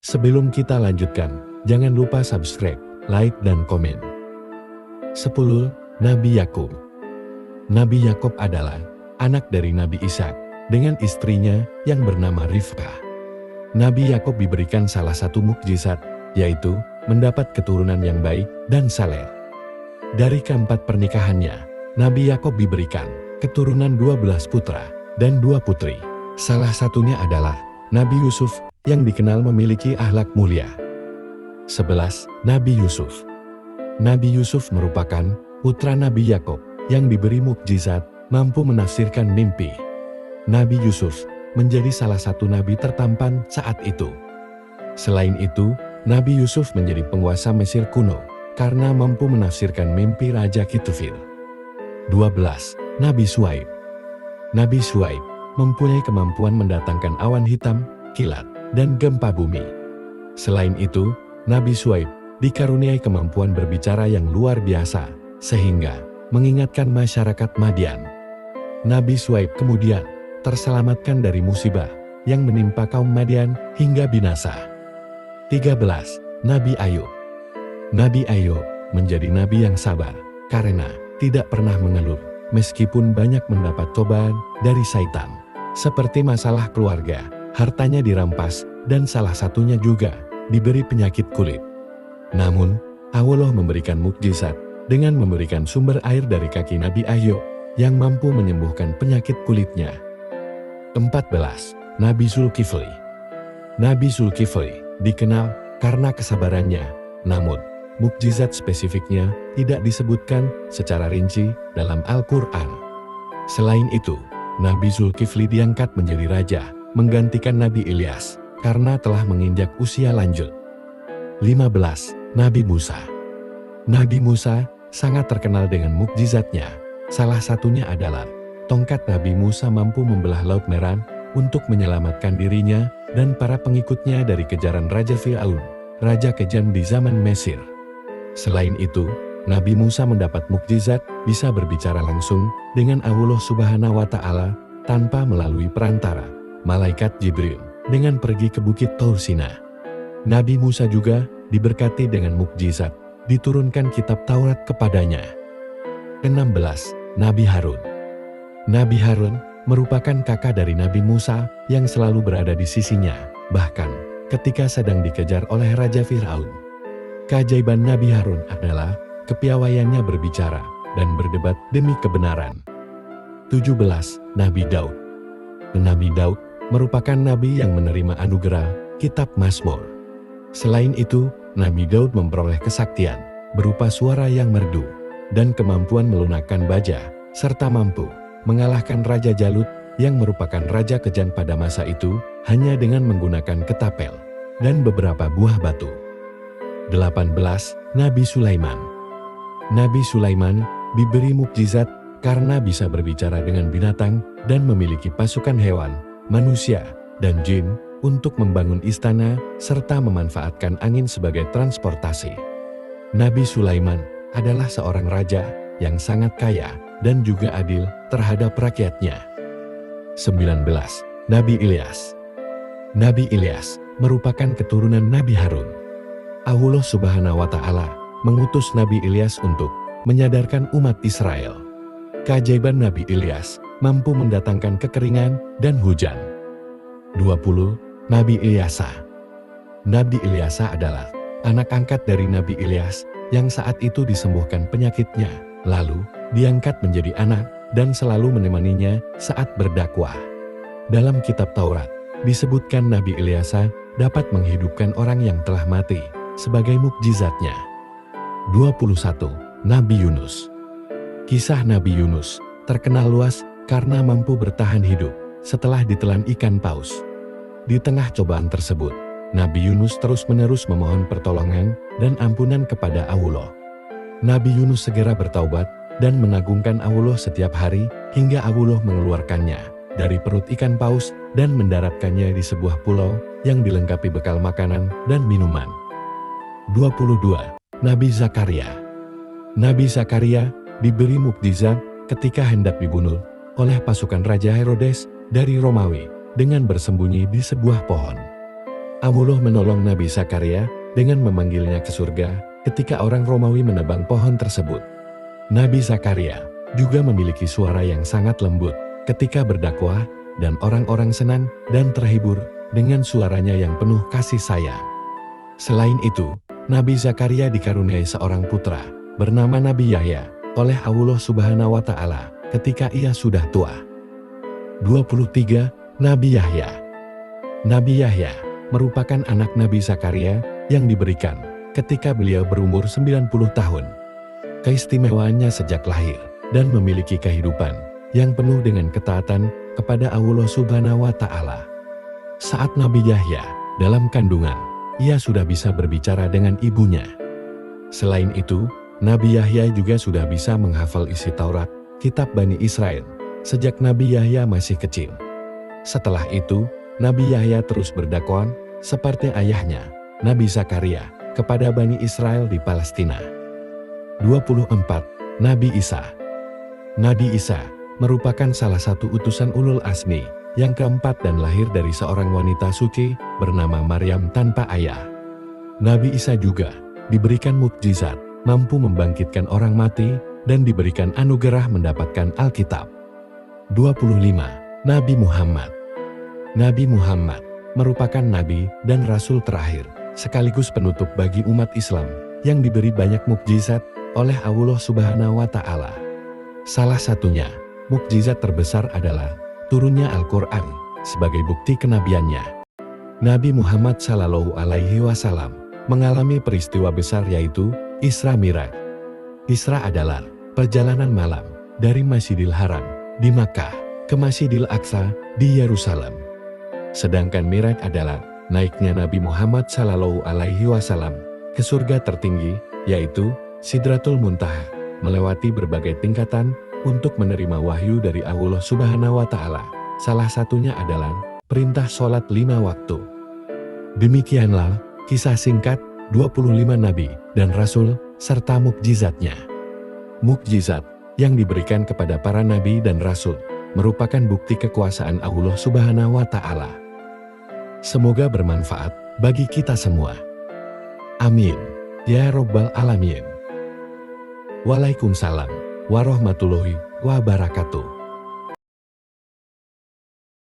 Sebelum kita lanjutkan, jangan lupa subscribe, like, dan komen. 10. Nabi Yakub. Nabi Yakub adalah anak dari Nabi Ishak dengan istrinya yang bernama Rifkah. Nabi Yakub diberikan salah satu mukjizat, yaitu mendapat keturunan yang baik dan saleh. Dari keempat pernikahannya, Nabi Yakub diberikan keturunan 12 putra dan 2 putri. Salah satunya adalah Nabi Yusuf yang dikenal memiliki akhlak mulia. 11. Nabi Yusuf. Nabi Yusuf merupakan putra Nabi Yakub yang diberi mukjizat mampu menafsirkan mimpi. Nabi Yusuf menjadi salah satu nabi tertampan saat itu. Selain itu, Nabi Yusuf menjadi penguasa Mesir kuno karena mampu menafsirkan mimpi Raja Kitufil. 12. Nabi Shuaib. Nabi Shuaib mempunyai kemampuan mendatangkan awan hitam, kilat, dan gempa bumi. Selain itu, Nabi Shuaib dikaruniai kemampuan berbicara yang luar biasa, sehingga mengingatkan masyarakat Madian. Nabi Shuaib kemudian terselamatkan dari musibah yang menimpa kaum Madian hingga binasa. 13. Nabi Ayub. Nabi Ayub menjadi nabi yang sabar karena tidak pernah mengeluh meskipun banyak mendapat cobaan dari Syaitan, seperti masalah keluarga, hartanya dirampas, dan salah satunya juga diberi penyakit kulit. Namun, Allah memberikan mukjizat dengan memberikan sumber air dari kaki Nabi Ayub yang mampu menyembuhkan penyakit kulitnya. 14. Nabi Zulkifli. Nabi Zulkifli dikenal karena kesabarannya, namun mukjizat spesifiknya tidak disebutkan secara rinci dalam Al-Quran. Selain itu, Nabi Zulkifli diangkat menjadi raja, menggantikan Nabi Ilyas karena telah menginjak usia lanjut. 15. Nabi Musa. Nabi Musa sangat terkenal dengan mukjizatnya. Salah satunya adalah tongkat Nabi Musa mampu membelah Laut Merah untuk menyelamatkan dirinya dan para pengikutnya dari kejaran Raja Fir'aun, raja kejam di zaman Mesir. Selain itu, Nabi Musa mendapat mukjizat bisa berbicara langsung dengan Allah Subhanahu wa Ta'ala tanpa melalui perantara malaikat Jibril dengan pergi ke bukit Taur Sina. Nabi Musa juga diberkati dengan mukjizat, diturunkan kitab Taurat kepadanya. 16. Nabi Harun. Nabi Harun merupakan kakak dari Nabi Musa yang selalu berada di sisinya, bahkan ketika sedang dikejar oleh Raja Fir'aun. Keajaiban Nabi Harun adalah kepiawaiannya berbicara dan berdebat demi kebenaran. 17. Nabi Daud. Nabi Daud merupakan nabi yang menerima anugerah kitab Mazmur. Selain itu, Nabi Daud memperoleh kesaktian berupa suara yang merdu dan kemampuan melunakkan baja, serta mampu mengalahkan Raja Jalut yang merupakan raja kejam pada masa itu hanya dengan menggunakan ketapel dan beberapa buah batu. 18. Nabi Sulaiman. Nabi Sulaiman diberi mukjizat karena bisa berbicara dengan binatang dan memiliki pasukan hewan, manusia, dan jin untuk membangun istana serta memanfaatkan angin sebagai transportasi. Nabi Sulaiman adalah seorang raja yang sangat kaya dan juga adil terhadap rakyatnya. 19. Nabi Ilyas. Nabi Ilyas merupakan keturunan Nabi Harun. Allah Subhanahu wa Ta'ala mengutus Nabi Ilyas untuk menyadarkan umat Israel. Keajaiban Nabi Ilyas mampu mendatangkan kekeringan dan hujan. 20. Nabi Ilyasa. Nabi Ilyasa adalah anak angkat dari Nabi Ilyas yang saat itu disembuhkan penyakitnya, lalu diangkat menjadi anak dan selalu menemaninya saat berdakwah. Dalam kitab Taurat, disebutkan Nabi Ilyasa dapat menghidupkan orang yang telah mati sebagai mukjizatnya. 21. Nabi Yunus. Kisah Nabi Yunus terkenal luas karena mampu bertahan hidup setelah ditelan ikan paus. Di tengah cobaan tersebut, Nabi Yunus terus-menerus memohon pertolongan dan ampunan kepada Allah. Nabi Yunus segera bertaubat dan mengagungkan Allah setiap hari hingga Allah mengeluarkannya dari perut ikan paus dan mendaratkannya di sebuah pulau yang dilengkapi bekal makanan dan minuman. 22. Nabi Zakaria. Nabi Zakaria diberi mukjizat ketika hendak dibunuh oleh pasukan Raja Herodes dari Romawi dengan bersembunyi di sebuah pohon. Allah menolong Nabi Zakaria dengan memanggilnya ke surga ketika orang Romawi menebang pohon tersebut. Nabi Zakaria juga memiliki suara yang sangat lembut ketika berdakwah dan orang-orang senang dan terhibur dengan suaranya yang penuh kasih sayang. Selain itu, Nabi Zakaria dikaruniai seorang putra bernama Nabi Yahya oleh Allah Subhanahu wa Ta'ala ketika ia sudah tua. 23. Nabi Yahya. Nabi Yahya merupakan anak Nabi Zakaria yang diberikan ketika beliau berumur 90 tahun. Keistimewaannya sejak lahir dan memiliki kehidupan yang penuh dengan ketaatan kepada Allah Subhanahu wa Ta'ala. Saat Nabi Yahya dalam kandungan, ia sudah bisa berbicara dengan ibunya. Selain itu, Nabi Yahya juga sudah bisa menghafal isi Taurat, kitab Bani Israel, sejak Nabi Yahya masih kecil. Setelah itu, Nabi Yahya terus berdakwah seperti ayahnya, Nabi Zakaria, kepada Bani Israel di Palestina. 24. Nabi Isa. Nabi Isa merupakan salah satu utusan ulul azmi yang keempat dan lahir dari seorang wanita suci bernama Maryam tanpa ayah. Nabi Isa juga diberikan mukjizat, mampu membangkitkan orang mati, dan diberikan anugerah mendapatkan Alkitab. 25. Nabi Muhammad. Nabi Muhammad merupakan nabi dan rasul terakhir, sekaligus penutup bagi umat Islam yang diberi banyak mukjizat oleh Allah Subhanahu wa Ta'ala. Salah satunya, mukjizat terbesar adalah turunnya Al-Quran sebagai bukti kenabiannya. Nabi Muhammad Shallallahu Alaihi Wasallam mengalami peristiwa besar yaitu Isra Miraj. Isra adalah perjalanan malam dari Masjidil Haram di Makkah ke Masjidil Aqsa di Yerusalem. Sedangkan Miraj adalah naiknya Nabi Muhammad Shallallahu Alaihi Wasallam ke surga tertinggi, yaitu Sidratul Muntaha, melewati berbagai tingkatan untuk menerima wahyu dari Allah Subhanahu wa Ta'ala. Salah satunya adalah perintah sholat 5 waktu. Demikianlah kisah singkat 25 nabi dan rasul serta mukjizatnya. Mukjizat yang diberikan kepada para nabi dan rasul merupakan bukti kekuasaan Allah Subhanahu wa Ta'ala. Semoga bermanfaat bagi kita semua. Amin. Ya Rabbal Alamin. Waalaikumsalam warahmatullahi wabarakatuh.